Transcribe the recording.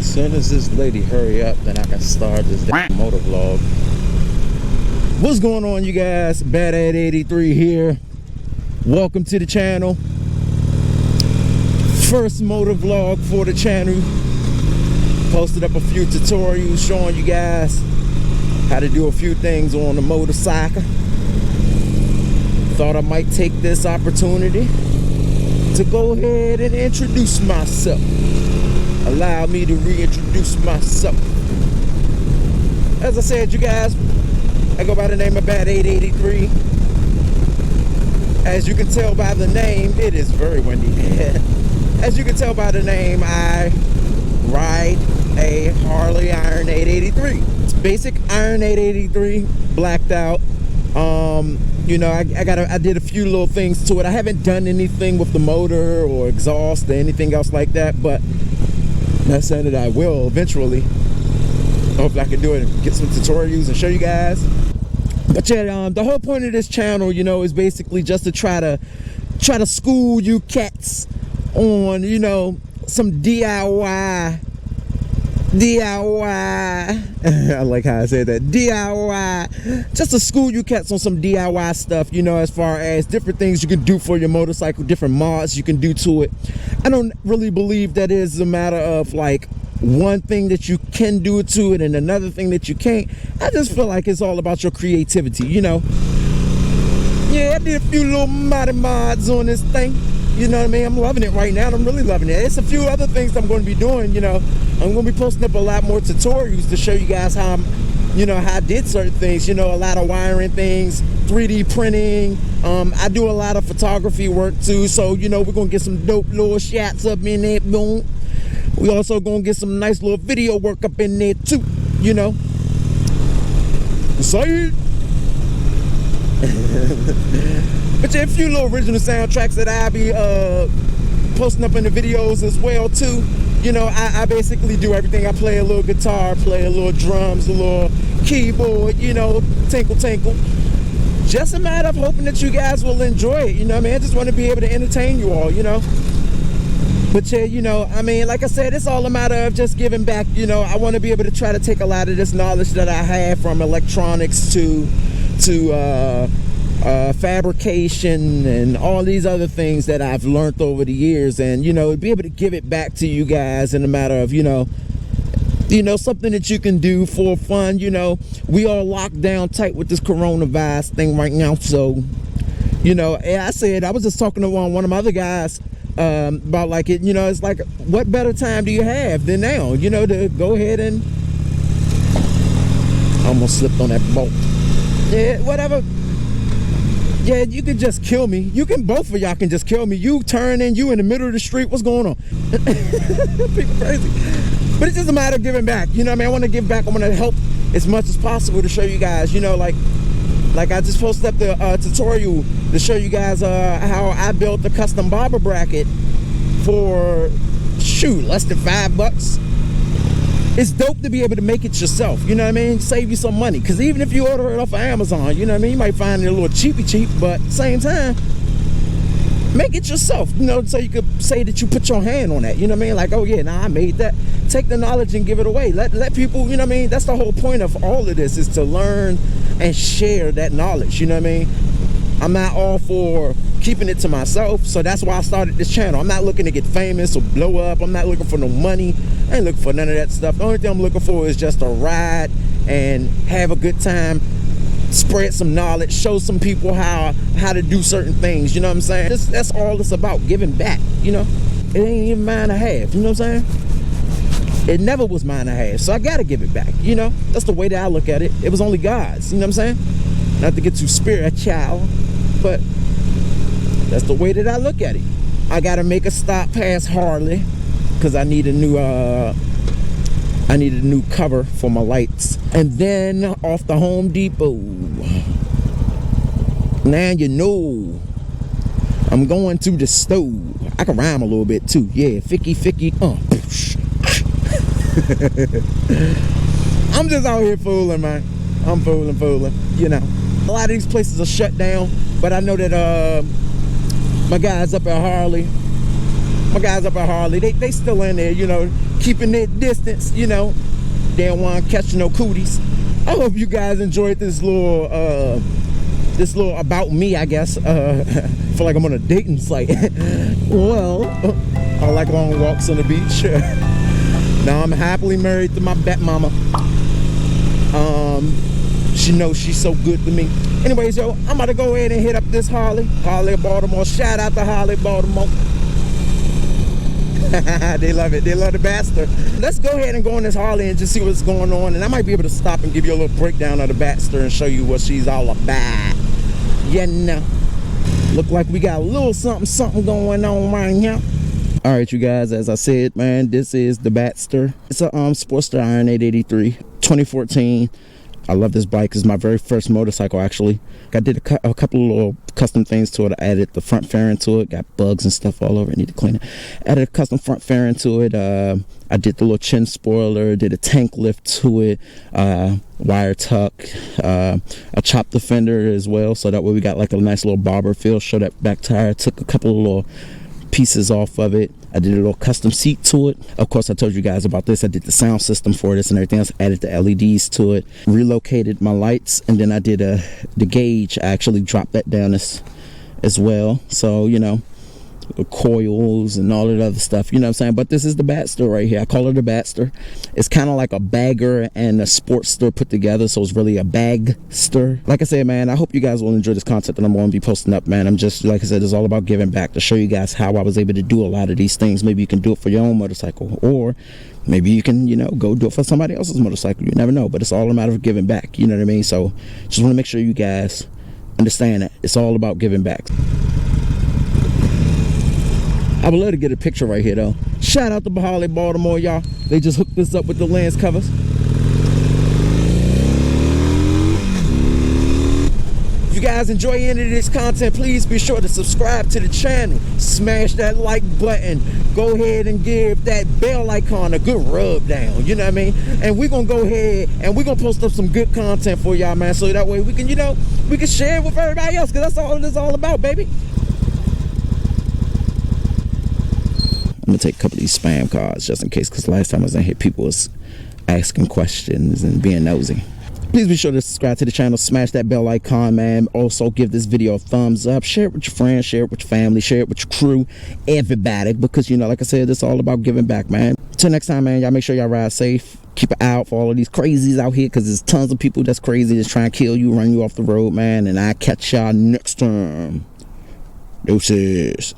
As soon as this lady hurry up, then I can start this damn motovlog. What's going on, you guys? Bad83 here. Welcome to the channel. First motovlog for the channel. Posted up a few tutorials showing you guys how to do a few things on the motorcycle. Thought I might take this opportunity to go ahead and introduce myself. Allow me to reintroduce myself. As I said, you guys, I go by the name of Bad883. As you can tell by the name, it is very windy. As you can tell by the name, I ride a Harley Iron 883. It's basic Iron 883, blacked out. You know, I did a few little things to it. I haven't done anything with the motor or exhaust or anything else like that, but not saying that I will eventually. Hopefully I can do it and get some tutorials and show you guys. But yeah, the whole point of this channel, you know, is basically just to try to school you cats on, you know, some DIY. I like how I said that. DIY. Just to school you cats on some DIY stuff, you know, as far as different things you can do for your motorcycle, different mods you can do to it. I don't really believe that is a matter of like one thing that you can do to it and another thing that you can't. I just feel like it's all about your creativity, you know. Yeah, I did a few little mods on this thing. You know what I mean? I'm loving it right now. I'm really loving it. It's a few other things that I'm going to be doing, you know. I'm going to be posting up a lot more tutorials to show you guys how I did certain things, you know, a lot of wiring things, 3D printing. I do a lot of photography work too. So, you know, we're going to get some dope little shots up in there. Boom. We also going to get some nice little video work up in there too, you know. Say it. But yeah, a few little original soundtracks that I'll be posting up in the videos as well too. You know, I basically do everything. I play a little guitar, play a little drums, a little keyboard, you know, tinkle tinkle. Just a matter of hoping that you guys will enjoy it, you know what I mean? I just want to be able to entertain you all, you know. But yeah, you know, I mean, like I said, it's all a matter of just giving back, you know. I want to be able to try to take a lot of this knowledge that I have from electronics to fabrication and all these other things that I've learned over the years, and you know, be able to give it back to you guys in a matter of, you know, something that you can do for fun. You know, we are locked down tight with this coronavirus thing right now, so you know, I said, I was just talking to one of my other guys about like it, you know, it's like, what better time do you have than now, you know, to go ahead and I almost slipped on that bolt. Yeah, whatever. Yeah, you could just kill me. You can, both of y'all can just kill me. You turn in, you in the middle of the street. What's going on? People crazy. But it's just a matter of giving back. You know what I mean? I want to give back. I want to help as much as possible to show you guys, you know, like I just posted up the tutorial to show you guys how I built the custom bobber bracket for, shoot, less than $5. It's dope to be able to make it yourself, you know what I mean? Save you some money, because even if you order it off of Amazon, you know what I mean? You might find it a little cheap, but at the same time, make it yourself, you know, so you could say that you put your hand on that, you know what I mean? Like, oh yeah, nah, I made that. Take the knowledge and give it away. Let people, you know what I mean? That's the whole point of all of this, is to learn and share that knowledge, you know what I mean? I'm not all for keeping it to myself, so that's why I started this channel. I'm not looking to get famous or blow up. I'm not looking for no money. I ain't looking for none of that stuff. The only thing I'm looking for is just to ride and have a good time, spread some knowledge, show some people how to do certain things, you know what I'm saying? That's all it's about, giving back, you know? It ain't even mine to have, you know what I'm saying? It never was mine to have, so I gotta give it back, you know? That's the way that I look at it. It was only God's, you know what I'm saying? Not to get too spiritual, but that's the way that I look at it. I gotta make a stop past Harley because I need a new cover for my lights, and then off the Home Depot. Now you know I'm going to the stove. I can rhyme a little bit too. Yeah, ficky. I'm just out here fooling, man. I'm fooling, you know. A lot of these places are shut down, but I know that my guys up at Harley, they still in there, you know, keeping that distance, you know. They don't want to catch no cooties. I hope you guys enjoyed this little about me, I guess. I feel like I'm on a dating site. Well, I like long walks on the beach. Now I'm happily married to my bat mama. She knows she's so good to me. Anyways, yo, I'm about to go ahead and hit up this Harley Baltimore. Shout out to Harley Baltimore. They love it. They love the Bagster. Let's go ahead and go on this Harley and just see what's going on. And I might be able to stop and give you a little breakdown of the Bagster and show you what she's all about. You know, look like we got a little something going on right now. All right, you guys, as I said, man, this is the Bagster. It's a Sportster Iron 883 2014. I love this bike. It's my very first motorcycle, actually. I did a couple of little custom things to it. I added the front fairing to it. Got bugs and stuff all over it. Need to clean it. Added a custom front fairing to it. I did the little chin spoiler. Did a tank lift to it. Wire tuck. I chopped the fender as well, so that way we got like a nice little bobber feel. Show that back tire. Took a couple of little pieces off of it. I did a little custom seat to it. Of course, I told you guys about this. I did the sound system for this and everything else. Added the LEDs to it. Relocated my lights, and then I did the gauge. I actually dropped that down as well. So, you know, coils and all that other stuff, you know what I'm saying? But this is the Bagster right here. I call it the Bagster. It's kind of like a bagger and a Sportster put together, so it's really a Bagster. Like I said, man, I hope you guys will enjoy this content that I'm going to be posting up, man. I'm just, like I said, it's all about giving back, to show you guys how I was able to do a lot of these things. Maybe you can do it for your own motorcycle, or maybe you can, you know, go do it for somebody else's motorcycle. You never know, but it's all a matter of giving back, you know what I mean? So just want to make sure you guys understand that it's all about giving back. I would love to get a picture right here, though. Shout out to Harley Baltimore, y'all. They just hooked this up with the lens covers. If you guys enjoy any of this content, please be sure to subscribe to the channel. Smash that like button. Go ahead and give that bell icon a good rub down. You know what I mean? And we're going to go ahead and we're going to post up some good content for y'all, man. So that way we can, you know, we can share it with everybody else. Because that's all it's all about, baby. I'm gonna take a couple of these spam cards just in case, because last time I was in here, people was asking questions and being nosy. Please be sure to subscribe to the channel, smash that bell icon, man. Also give this video a thumbs up, share it with your friends, share it with your family, share it with your crew, everybody, because, you know, like I said, it's all about giving back, man. Till next time, man, y'all make sure y'all ride safe. Keep an eye out for all of these crazies out here, because there's tons of people that's crazy, that's trying to kill you, run you off the road, man. And I'll catch y'all next time. Deuces.